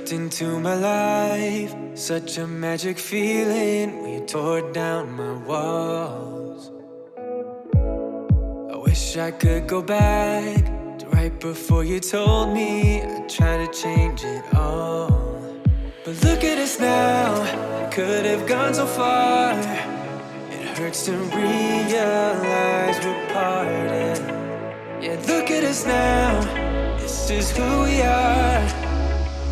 stepped into my life, such a magic feeling when you tore down my walls. I wish I could go back to right before you told me I'd try to change it all. But look at us now, could have gone so far. It hurts to realize we're parted. Yeah, look at us now, this is who we are.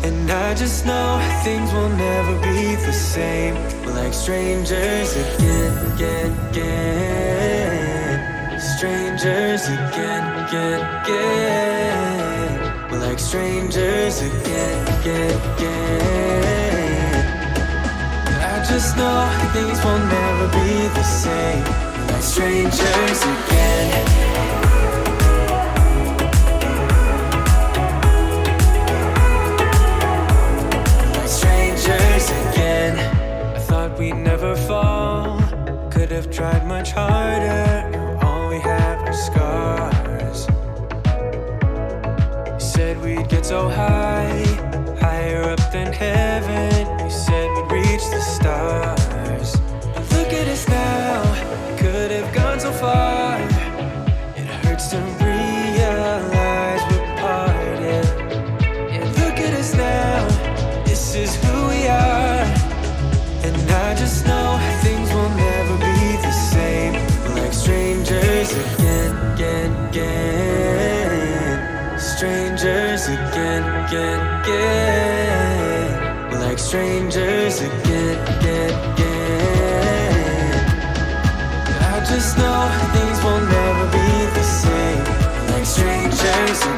And I just know things will never be the same. We're like strangers again, again, again. Strangers again, again, again. We're like strangers again, again, again. I just know things will never be the same. We're like strangers again. Again, I thought we'd never fall. Could have tried much harder. Now all we have are scars. You said we'd get so high, higher up than heaven. You said we'd reach the stars. But look at us now, could have gone so far. It hurts to realize we're parted. Yeah, look at us now, this is who we are. And I just know things will never be the same. We're like strangers again, again, again. Strangers again, again, again. We're like strangers again, again, again. I just know things will never be the same. We're like strangers again.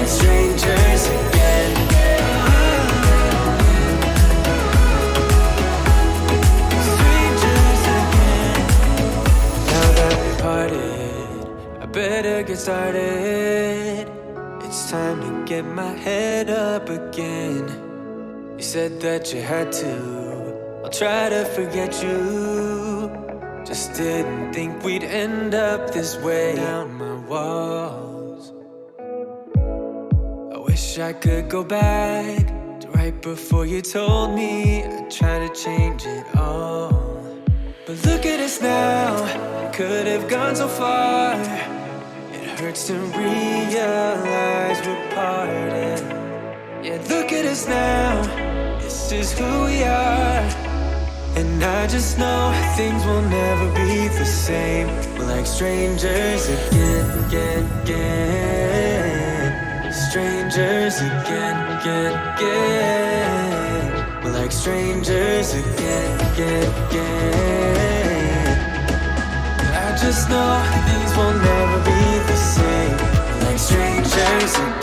Strangers again. Strangers again. Now that we parted, I better get started. It's time to get my head up again. You said that you had to, I'll try to forget you. Just didn't think we'd end up this way. Down my walls, wish I could go back to right before you told me I'd try to change it all. But look at us now, could have gone so far. It hurts to realize we're parted. Yeah, look at us now, this is who we are. And I just know things will never be the same. We're like strangers again, again, again. Strangers again, again, again. We're like strangers again, again, again. I just know things will never be the same. We're like strangers again.